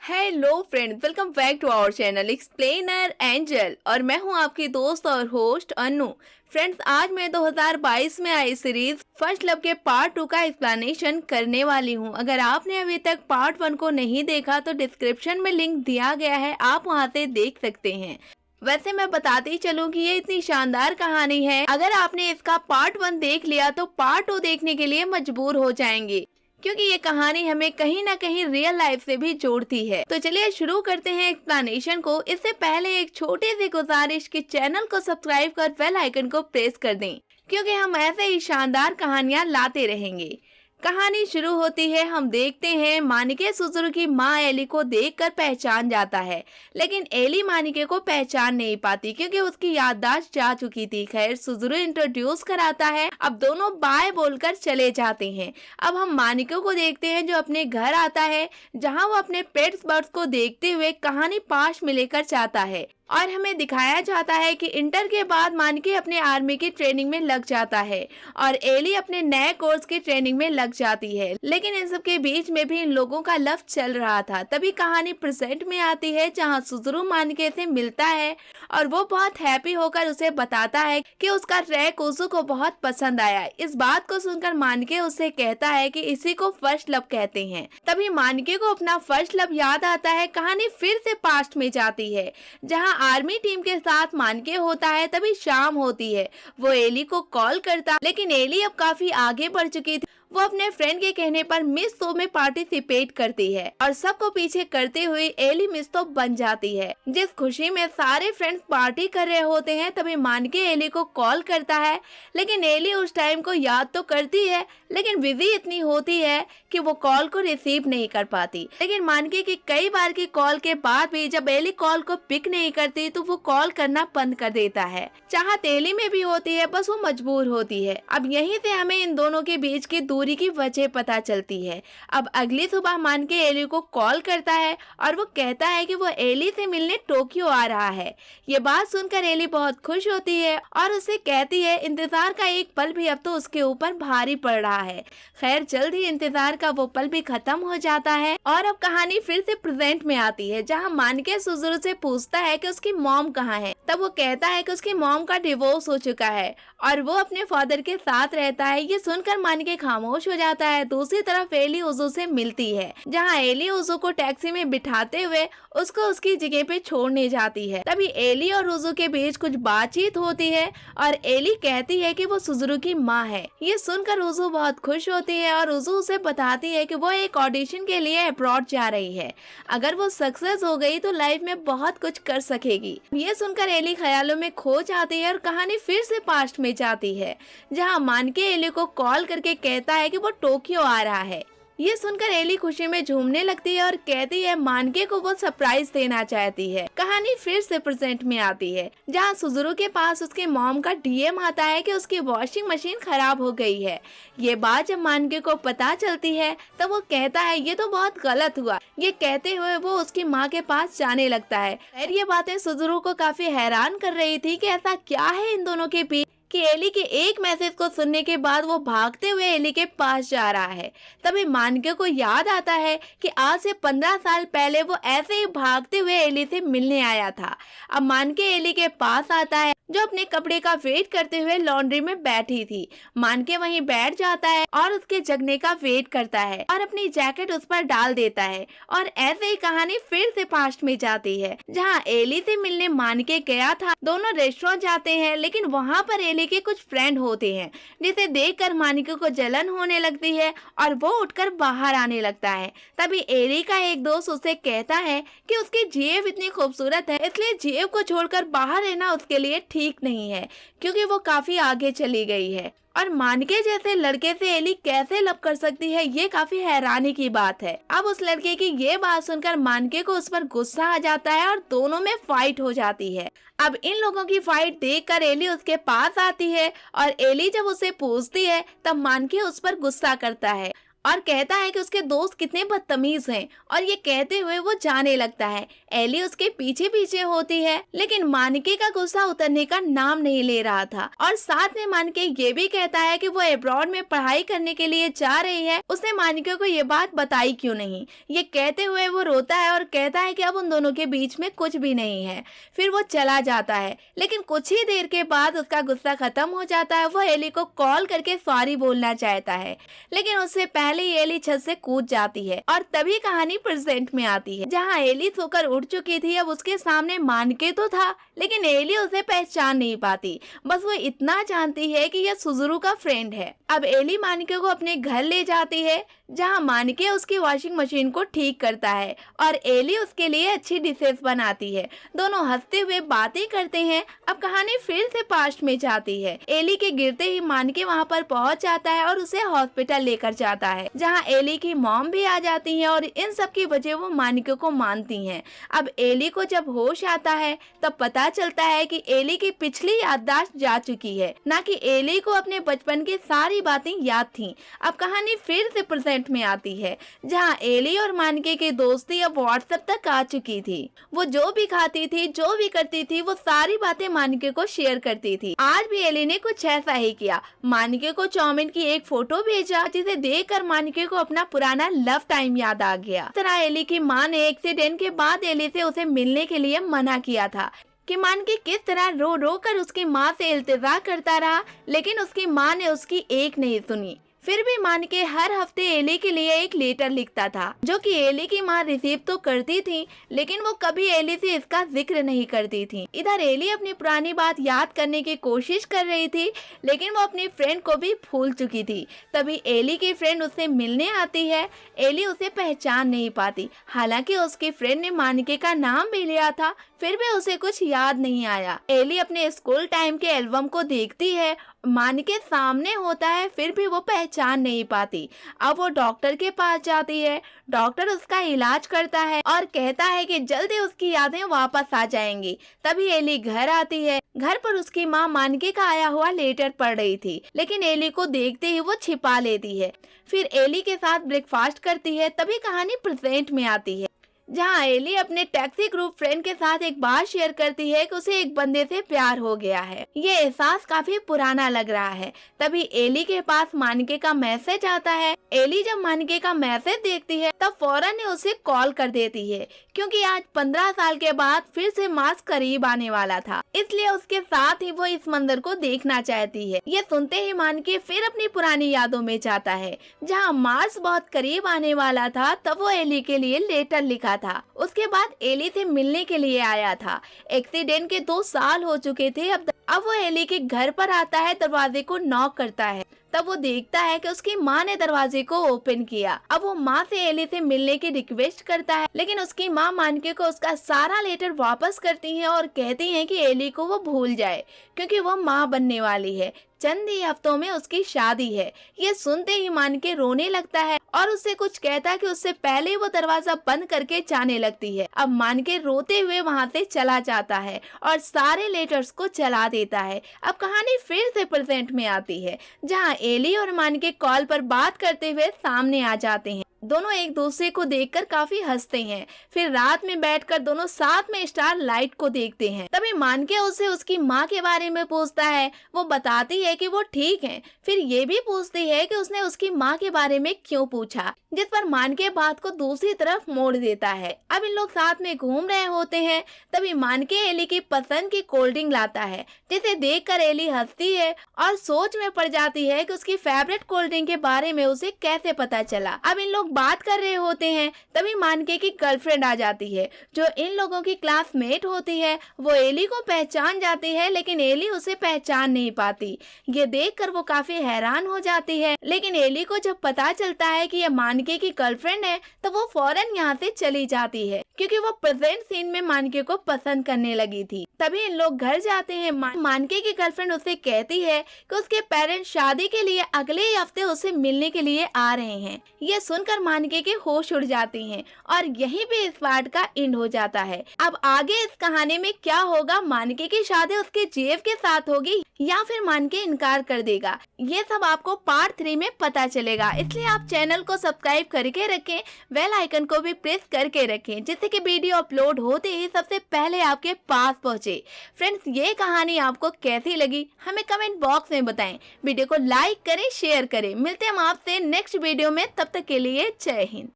Hello friends, welcome back to our channel explainer Angel और मैं हूं आपकी दोस्त और होस्ट अनु। फ्रेंड्स, आज मैं 2022 में आई सीरीज फर्स्ट लव के पार्ट 2 का एक्सप्लेनेशन करने वाली हूं। अगर आपने अभी तक पार्ट 1 को नहीं देखा तो डिस्क्रिप्शन में लिंक दिया गया है, आप वहां से देख सकते हैं। वैसे मैं बताती चलूं कि ये इतनी शानदार कहानी है, अगर आपने इसका पार्ट 1 देख लिया तो पार्ट 2 देखने के लिए मजबूर हो जाएंगे, क्योंकि ये कहानी हमें कहीं ना कहीं रियल लाइफ से भी जोड़ती है। तो चलिए शुरू करते हैं एक्सप्लेनेशन को। इससे पहले एक छोटी सी गुजारिश कि चैनल को सब्सक्राइब कर बेल आइकन को प्रेस कर दें, क्योंकि हम ऐसे ही शानदार कहानियां लाते रहेंगे। कहानी शुरू होती है, हम देखते हैं मानिके सुजुरु की माँ एली को देखकर पहचान जाता है, लेकिन एली मानिके को पहचान नहीं पाती क्योंकि उसकी याददाश्त जा चुकी थी। खैर, सुजुरु इंट्रोड्यूस कराता है, अब दोनों बाय बोलकर चले जाते हैं। अब हम मानिके को देखते हैं जो अपने घर आता है, जहां वो अपने पेट्स बर्ड्स को देखते हुए कहानी पास में लेकर जाता है और हमें दिखाया जाता है कि इंटर के बाद मानिके अपने आर्मी की ट्रेनिंग में लग जाता है और एली अपने नए कोर्स की ट्रेनिंग में लग जाती है। लेकिन इन सब के बीच में भी इन लोगों का लव चल रहा था। तभी कहानी प्रेजेंट में आती है, जहां सुजुरु मानिके से मिलता है और वो बहुत हैप्पी होकर उसे बताता है कि उसका रैक उजू को बहुत पसंद आया। इस बात को सुनकर मानिके उससे कहता है कि इसी को फर्स्ट लव कहते हैं। तभी मानिके को अपना फर्स्ट लव याद आता है। कहानी फिर से पास्ट में जाती है, जहाँ आर्मी टीम के साथ मानिके होता है। तभी शाम होती है, वो एली को कॉल करता, लेकिन एली अब काफी आगे बढ़ चुकी थी। वो अपने फ्रेंड के कहने पर मिस तो में पार्टिसिपेट करती है और सबको पीछे करते हुए एली मिस तो बन जाती है। जिस खुशी में सारे फ्रेंड्स पार्टी कर रहे होते हैं, तभी मानिके एली को कॉल करता है, लेकिन एली उस टाइम को याद तो करती है, लेकिन बिजी इतनी होती है कि वो कॉल को रिसीव नहीं कर पाती। लेकिन मानिके की कई बार की कॉल के बाद भी जब एली कॉल को पिक नहीं करती तो वो कॉल करना बंद कर देता है। चाहत एली में भी होती है, बस वो मजबूर होती है। अब यहीं से हमें इन दोनों के बीच की दूरी की वजह पता चलती है। अब अगली सुबह मानिके एली को कॉल करता है और वो कहता है कि वो एली से मिलने टोक्यो आ रहा है। ये बात सुनकर एली बहुत खुश होती है और उससे कहती है इंतजार का एक पल भी अब तो उसके ऊपर भारी पड़ रहा है। खैर, जल्द ही इंतजार का वो पल भी खत्म हो जाता है और अब कहानी फिर से प्रेजेंट में आती है, जहाँ मानिके सुजुरु से पूछता है कि उसकी मॉम कहाँ है। तब वो कहता है कि उसकी मॉम का डिवोर्स हो चुका है और वो अपने फादर के साथ रहता है। ये सुनकर मानिके खामोश हो जाता है। दूसरी तरफ एली उजू से मिलती है, जहाँ एली उजू को टैक्सी में बिठाते हुए उसको उसकी जगह पे छोड़ने जाती है। तभी एली और उजू के बीच कुछ बातचीत होती है और एली कहती है कि वो सुजुरु की माँ है। ये सुनकर उजू बहुत खुश होती है और उजू उसे बताती है कि वो एक ऑडिशन के लिए अब्रॉड जा रही है। अगर वो सक्सेस हो गई तो लाइफ में बहुत कुछ कर सकेगी। ये सुनकर एली ख्यालों में खो जाती है और कहानी फिर से पास्ट में जाती है, जहाँ मानिके एली को कॉल करके कहता है कि वो टोक्यो आ रहा है। ये सुनकर एली खुशी में झूमने लगती है और कहती है मानिके को वो सरप्राइज देना चाहती है। कहानी फिर से प्रेजेंट में आती है, जहाँ सुजुरु के पास उसके मॉम का डीएम आता है कि उसकी वॉशिंग मशीन खराब हो गई है। ये बात जब मानिके को पता चलती है तब वो कहता है ये तो बहुत गलत हुआ। ये कहते हुए वो उसकी माँ के पास जाने लगता है। खैर, ये बातें सुजुरु को काफी हैरान कर रही थी कि ऐसा क्या है इन दोनों के बीच कि एली के एक मैसेज को सुनने के बाद वो भागते हुए एली के पास जा रहा है। तभी मानिके को याद आता है कि आज से 15 साल पहले वो ऐसे ही भागते हुए एली से मिलने आया था। अब मानिके एली के पास आता है, जो अपने कपड़े का वेट करते हुए लॉन्ड्री में बैठी थी। मानिके वहीं बैठ जाता है और उसके जगने का वेट करता है और अपनी जैकेट उस पर डाल देता है और ऐसे ही कहानी फिर से पास्ट में जाती है, जहाँ एली से मिलने मानिके गया था। दोनों रेस्टोरेंट जाते हैं, लेकिन वहाँ पर एली के कुछ फ्रेंड होते हैं, जिसे देखकर मानिके को जलन होने लगती है और वो उठकर बाहर आने लगता है। तभी एली का एक दोस्त उसे कहता है कि उसकी जेब इतनी खूबसूरत है, इसलिए जेब को छोड़कर बाहर रहना उसके लिए ठीक नहीं है, क्योंकि वो काफी आगे चली गई है। और मानिके जैसे लड़के से एली कैसे लव कर सकती है, ये काफी हैरानी की बात है। अब उस लड़के की ये बात सुनकर मानिके को उस पर गुस्सा आ जाता है और दोनों में फाइट हो जाती है। अब इन लोगों की फाइट देखकर एली उसके पास आती है और एली जब उसे पूछती है तब मानिके उस पर गुस्सा करता है और कहता है कि उसके दोस्त कितने बदतमीज हैं और ये कहते हुए वो जाने लगता है। एली उसके पीछे पीछे होती है, लेकिन मानिके का गुस्सा उतरने का नाम नहीं ले रहा था और साथ में मानिके ये भी कहता है कि वो अब्रॉड में पढ़ाई करने के लिए जा रही है। उसने मानिके को ये बात बताई क्यों नहीं। ये कहते हुए वो रोता है और कहता है कि अब उन दोनों के बीच में कुछ भी नहीं है। फिर वो चला जाता है, लेकिन कुछ ही देर के बाद उसका गुस्सा खत्म हो जाता है। वो एली को कॉल करके सॉरी बोलना चाहता है, लेकिन उससे पहले ही एली छत से कूद जाती है और तभी कहानी प्रेजेंट में आती है, जहाँ एली सोकर उठ चुकी थी। अब उसके सामने मानिके तो था, लेकिन एली उसे पहचान नहीं पाती। बस वो इतना जानती है कि यह सुजुरू का फ्रेंड है। अब एली मानिके को अपने घर ले जाती है, जहाँ मानिके उसकी वॉशिंग मशीन को ठीक करता है और एली उसके लिए अच्छी डिशेस बनाती है। दोनों हंसते हुए बातें करते हैं। अब कहानी फिर से पास्ट में जाती है। एली के गिरते ही मानिके वहाँ पर पहुँच जाता है और उसे हॉस्पिटल लेकर जाता है, जहाँ एली की मॉम भी आ जाती है और इन सब की वजह वो मानिके को मानती हैं। अब एली को जब होश आता है तब पता चलता है कि एली की पिछली याददाश्त जा चुकी है, ना कि एली को अपने बचपन की सारी बातें याद थीं। अब कहानी फिर से प्रेजेंट में आती है, जहाँ एली और मानिके की दोस्ती अब व्हाट्सएप तक आ चुकी थी। वो जो भी खाती थी, जो भी करती थी, वो सारी बातें मानिके को शेयर करती थी। आज भी एली ने कुछ ऐसा ही किया। मानिके को चाउमीन की एक फोटो भेजा, जिसे देखकर मानिके को अपना पुराना लव टाइम याद आ गया। इस तरह एली की माँ ने एक्सीडेंट के बाद एली से उसे मिलने के लिए मना किया था कि मानिके किस तरह रो रो कर उसकी माँ से इल्तिजा करता रहा, लेकिन उसकी माँ ने उसकी एक नहीं सुनी। फिर भी मानिके हर हफ्ते एली के लिए एक लेटर लिखता था, जो कि एली की माँ रिसीव तो करती थी, लेकिन वो कभी एली से इसका जिक्र नहीं करती थी। इधर एली अपनी पुरानी बात याद करने की कोशिश कर रही थी, लेकिन वो अपनी फ्रेंड को भी भूल चुकी थी। तभी एली की फ्रेंड उससे मिलने आती है। एली उसे पहचान नहीं पाती, हालांकि उसकी फ्रेंड ने मानिके का नाम भी लिया था, फिर भी उसे कुछ याद नहीं आया। एली अपने स्कूल टाइम के एल्बम को देखती है, मानिके सामने होता है, फिर भी वो पहचान नहीं पाती। अब वो डॉक्टर के पास जाती है। डॉक्टर उसका इलाज करता है और कहता है कि जल्दी उसकी यादें वापस आ जाएंगी। तभी एली घर आती है। घर पर उसकी माँ मानिके का आया हुआ लेटर पढ़ रही थी, लेकिन एली को देखते ही वो छिपा लेती है। फिर एली के साथ ब्रेकफास्ट करती है। तभी कहानी प्रेजेंट में आती है, जहाँ एली अपने टैक्सी ग्रुप फ्रेंड के साथ एक बात शेयर करती है कि उसे एक बंदे से प्यार हो गया है। ये एहसास काफी पुराना लग रहा है। तभी एली के पास मानिके का मैसेज आता है। एली जब मानिके का मैसेज देखती है तब फौरन उसे कॉल कर देती है, क्योंकि आज 15 साल के बाद फिर से मार्स करीब आने वाला था, इसलिए उसके साथ ही वो इस मंदिर को देखना चाहती है। ये सुनते ही मानिके फिर अपनी पुरानी यादों में जाता है, जहाँ मार्स बहुत करीब आने वाला था। तब वो एली के लिए लेटर लिखा था। उसके बाद एली से मिलने के लिए आया था। एक्सीडेंट के 2 साल हो चुके थे। अब वो एली के घर पर आता है, दरवाजे को नॉक करता है। तब वो देखता है कि उसकी माँ ने दरवाजे को ओपन किया। अब वो माँ से एली से मिलने की रिक्वेस्ट करता है, लेकिन उसकी माँ मानिके को उसका सारा लेटर वापस करती है और कहती है कि एली को वो भूल जाए, क्योंकि वो माँ बनने वाली है। चंद ही हफ्तों में उसकी शादी है। ये सुनते ही मानिके रोने लगता है और उससे कुछ कहता है कि उससे पहले वो दरवाजा बंद करके जाने लगती है। अब मानिके रोते हुए वहाँ से चला जाता है और सारे लेटर्स को जला देता है। अब कहानी फिर से प्रेजेंट में आती है, जहाँ एली और मानिके कॉल पर बात करते हुए सामने आ जाते हैं। दोनों एक दूसरे को देखकर काफी हंसते हैं। फिर रात में बैठकर दोनों साथ में स्टार लाइट को देखते हैं। तभी मानिके उससे उसकी माँ के बारे में पूछता है। वो बताती है कि वो ठीक है। फिर ये भी पूछती है कि उसने उसकी माँ के बारे में क्यों पूछा, जिस पर मानिके बात को दूसरी तरफ मोड़ देता है। अब इन लोग साथ में घूम रहे होते हैं। तभी मानिके एली की पसंद की कोल्ड ड्रिंक लाता है, जिसे देखकर एली हंसती है और सोच में पड़ जाती है कि उसकी फेवरेट कोल्ड ड्रिंक के बारे में उसे कैसे पता चला। अब इन लोग बात कर रहे होते हैं। तभी मानिके की गर्लफ्रेंड आ जाती है, जो इन लोगों की क्लासमेट होती है। वो एली को पहचान जाती है, लेकिन एली उसे पहचान नहीं पाती। ये देखकर वो काफी हैरान हो जाती है, लेकिन एली को जब पता चलता है कि ये मानिके की गर्लफ्रेंड है, तो वो फौरन यहाँ से चली जाती है, क्योंकि वो प्रेजेंट सीन में मानिके को पसंद करने लगी थी। तभी इन लोग घर जाते हैं। मानिके की गर्लफ्रेंड उसे कहती है कि उसके पेरेंट्स शादी के लिए अगले ही हफ्ते उसे मिलने के लिए आ रहे हैं। ये सुनकर देखकर मानिके के होश उड़ जाते हैं और यहीं पे इस पार्ट का एंड हो जाता है। अब आगे इस कहानी में क्या होगा, मानिके की शादी उसके जेफ के साथ होगी या फिर मानिके इनकार कर देगा, ये सब आपको पार्ट 3 में पता चलेगा। इसलिए आप चैनल को सब्सक्राइब करके रखें, बेल आइकन को भी प्रेस करके रखें, जिससे कि वीडियो अपलोड होते ही सबसे पहले आपके पास पहुंचे। फ्रेंड्स, ये कहानी आपको कैसी लगी हमें कमेंट बॉक्स में बताएं। वीडियो को लाइक करें, शेयर करें। मिलते हैं हम आपसे नेक्स्ट वीडियो में, तब तक के लिए जय हिंद।